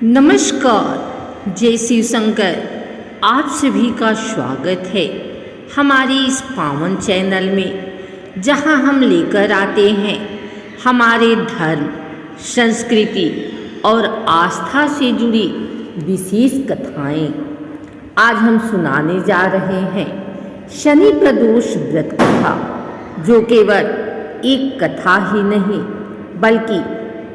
नमस्कार, जय शिव शंकर। आप सभी का स्वागत है हमारे इस पावन चैनल में, जहां हम लेकर आते हैं हमारे धर्म, संस्कृति और आस्था से जुड़ी विशेष कथाएं। आज हम सुनाने जा रहे हैं शनि प्रदोष व्रत कथा, जो केवल एक कथा ही नहीं बल्कि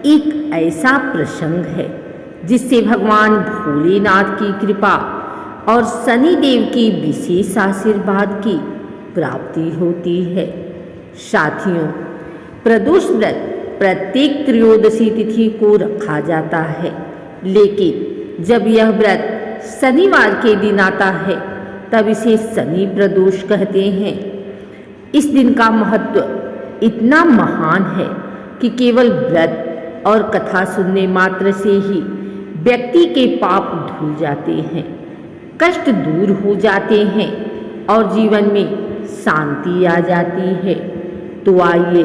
एक ऐसा प्रसंग है जिससे भगवान भोलेनाथ की कृपा और शनि देव की विशेष आशीर्वाद की प्राप्ति होती है। साथियों, प्रदोष व्रत प्रत्येक त्रयोदशी तिथि को रखा जाता है, लेकिन जब यह व्रत शनिवार के दिन आता है तब इसे शनि प्रदोष कहते हैं। इस दिन का महत्व इतना महान है कि केवल व्रत और कथा सुनने मात्र से ही व्यक्ति के पाप धुल जाते हैं, कष्ट दूर हो जाते हैं और जीवन में शांति आ जाती है। तो आइए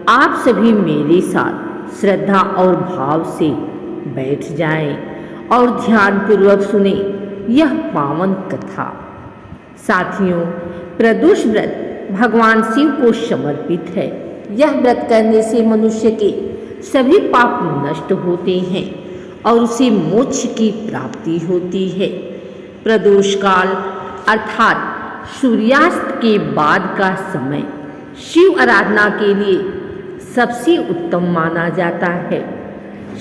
आप सभी मेरे साथ श्रद्धा और भाव से बैठ जाएं और ध्यानपूर्वक सुने यह पावन कथा। साथियों, प्रदोष व्रत भगवान शिव को समर्पित है। यह व्रत करने से मनुष्य के सभी पाप नष्ट होते हैं और उसे मोक्ष की प्राप्ति होती है। प्रदोष काल अर्थात सूर्यास्त के बाद का समय शिव आराधना के लिए सबसे उत्तम माना जाता है।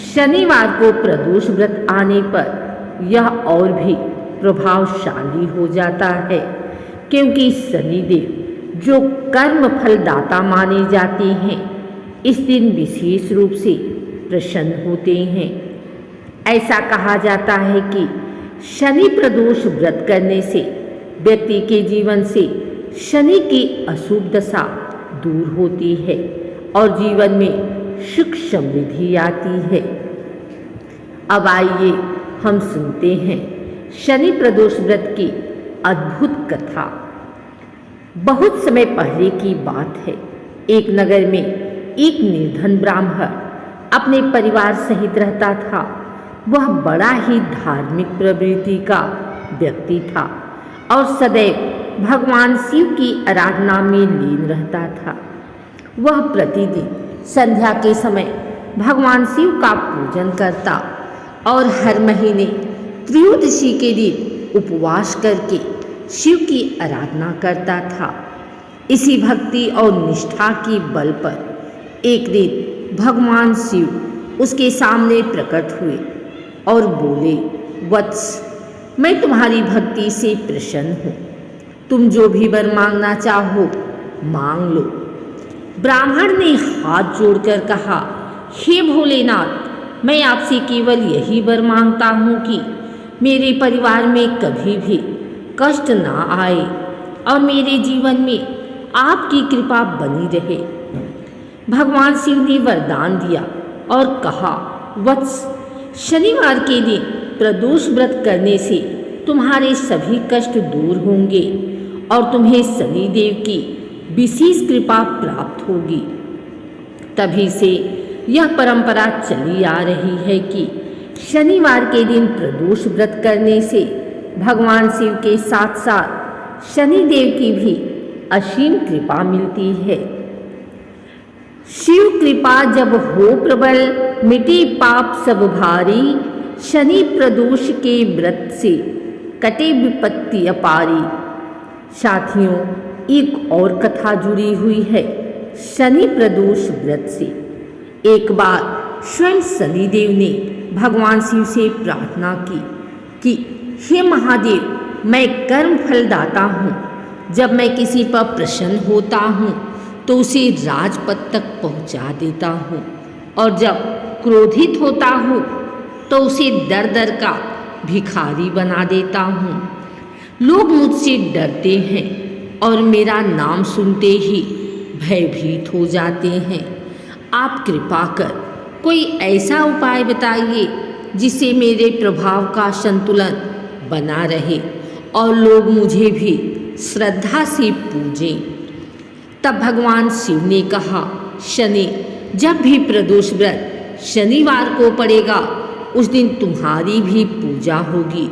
शनिवार को प्रदोष व्रत आने पर यह और भी प्रभावशाली हो जाता है, क्योंकि शनिदेव जो कर्म फलदाता माने जाते हैं, इस दिन विशेष रूप से प्रसन्न होते हैं। ऐसा कहा जाता है कि शनि प्रदोष व्रत करने से व्यक्ति के जीवन से शनि की अशुभ दशा दूर होती है और जीवन में सुख समृद्धि आती है। अब आइए हम सुनते हैं शनि प्रदोष व्रत की अद्भुत कथा। बहुत समय पहले की बात है। एक नगर में एक निर्धन ब्राह्मण अपने परिवार सहित रहता था। वह बड़ा ही धार्मिक प्रवृत्ति का व्यक्ति था और सदैव भगवान शिव की आराधना में लीन रहता था। वह प्रतिदिन संध्या के समय भगवान शिव का पूजन करता और हर महीने त्रयोदशी के दिन उपवास करके शिव की आराधना करता था। इसी भक्ति और निष्ठा की बल पर एक दिन भगवान शिव उसके सामने प्रकट हुए और बोले, वत्स, मैं तुम्हारी भक्ति से प्रसन्न हूँ। तुम जो भी वर मांगना चाहो मांग लो। ब्राह्मण ने हाथ जोड़कर कहा, हे भोलेनाथ, मैं आपसे केवल यही वर मांगता हूँ कि मेरे परिवार में कभी भी कष्ट ना आए और मेरे जीवन में आपकी कृपा बनी रहे। भगवान शिव ने वरदान दिया और कहा, वत्स, शनिवार के दिन प्रदोष व्रत करने से तुम्हारे सभी कष्ट दूर होंगे और तुम्हें शनिदेव की विशेष कृपा प्राप्त होगी। तभी से यह परंपरा चली आ रही है कि शनिवार के दिन प्रदोष व्रत करने से भगवान शिव के साथ साथ शनिदेव की भी असीम कृपा मिलती है। शिव कृपा जब हो प्रबल, मिटे पाप सब भारी, शनि प्रदोष के व्रत से कटे विपत्ति अपारी। साथियों, एक और कथा जुड़ी हुई है शनि प्रदोष व्रत से। एक बार स्वयं शनिदेव ने भगवान शिव से प्रार्थना की कि हे महादेव, मैं कर्म फलदाता हूँ। जब मैं किसी पर प्रसन्न होता हूँ तो उसे राजपद तक पहुँचा देता हूँ, और जब क्रोधित होता हूँ तो उसे दर दर का भिखारी बना देता हूँ। लोग मुझसे डरते हैं और मेरा नाम सुनते ही भयभीत हो जाते हैं। आप कृपा कर कोई ऐसा उपाय बताइए जिससे मेरे प्रभाव का संतुलन बना रहे और लोग मुझे भी श्रद्धा से पूजें। तब भगवान शिव ने कहा, शनि, जब भी प्रदोष व्रत शनिवार को पड़ेगा उस दिन तुम्हारी भी पूजा होगी।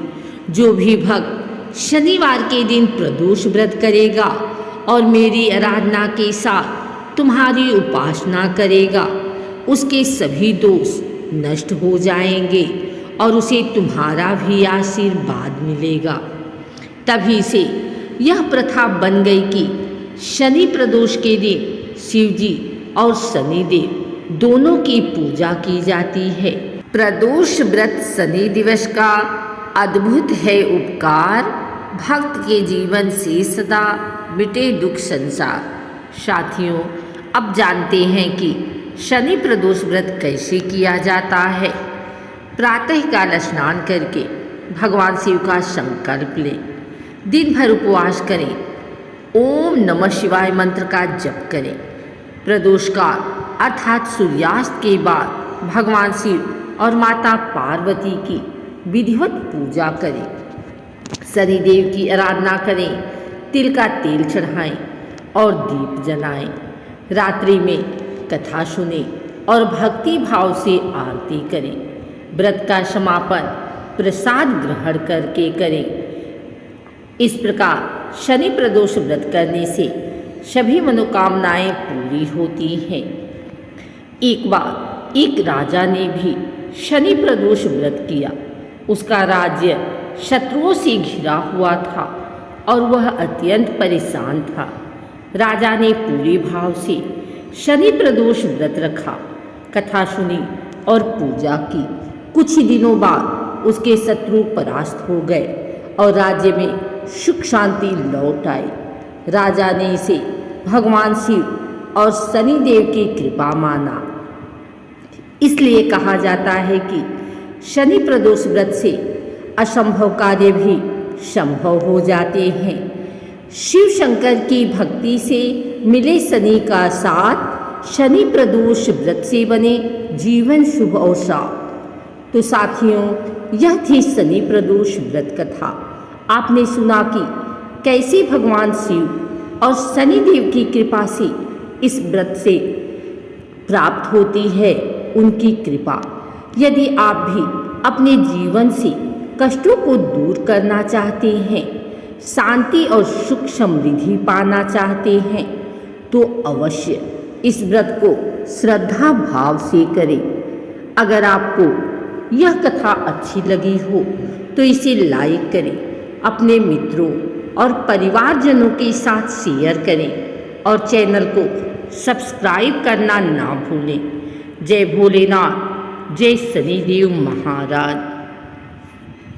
जो भी भक्त शनिवार के दिन प्रदोष व्रत करेगा और मेरी आराधना के साथ तुम्हारी उपासना करेगा, उसके सभी दोष नष्ट हो जाएंगे और उसे तुम्हारा भी आशीर्वाद मिलेगा। तभी से यह प्रथा बन गई कि शनि प्रदोष के दिन शिव जी और शनिदेव दोनों की पूजा की जाती है। प्रदोष व्रत शनि दिवस का अद्भुत है उपकार, भक्त के जीवन से सदा मिटे दुख संसार। साथियों, अब जानते हैं कि शनि प्रदोष व्रत कैसे किया जाता है। प्रातःकाल स्नान करके भगवान शिव का संकल्प लें, दिन भर उपवास करें, ओम नमः शिवाय मंत्र का जप करें। प्रदोष काल अर्थात सूर्यास्त के बाद भगवान शिव और माता पार्वती की विधिवत पूजा करें, शनिदेव की आराधना करें, तिल का तेल चढ़ाएं और दीप जलाएं। रात्रि में कथा सुने और भक्ति भाव से आरती करें। व्रत का समापन प्रसाद ग्रहण करके करें। इस प्रकार शनि प्रदोष व्रत करने से सभी मनोकामनाएं पूरी होती हैं। एक बार एक राजा ने भी शनि प्रदोष व्रत किया। उसका राज्य शत्रुओं से घिरा हुआ था और वह अत्यंत परेशान था। राजा ने पूरे भाव से शनि प्रदोष व्रत रखा, कथा सुनी और पूजा की। कुछ ही दिनों बाद उसके शत्रु परास्त हो गए और राज्य में सुख शांति लौट आई। राजा ने इसे भगवान शिव और शनिदेव की कृपा माना। इसलिए कहा जाता है कि शनि प्रदोष व्रत से असंभव कार्य भी संभव हो जाते हैं। शिव शंकर की भक्ति से मिले शनि का साथ, शनि प्रदोष व्रत से बने जीवन शुभ और साथ। तो साथियों, यह थी शनि प्रदोष व्रत कथा। आपने सुना कि कैसे भगवान शिव और शनिदेव की कृपा से इस व्रत से प्राप्त होती है उनकी कृपा। यदि आप भी अपने जीवन से कष्टों को दूर करना चाहते हैं, शांति और सुख समृद्धि पाना चाहते हैं, तो अवश्य इस व्रत को श्रद्धा भाव से करें। अगर आपको यह कथा अच्छी लगी हो तो इसे लाइक करें, अपने मित्रों और परिवारजनों के साथ शेयर करें और चैनल को सब्सक्राइब करना ना भूलें। जय भोलेनाथ, जय शनिदेव महाराज।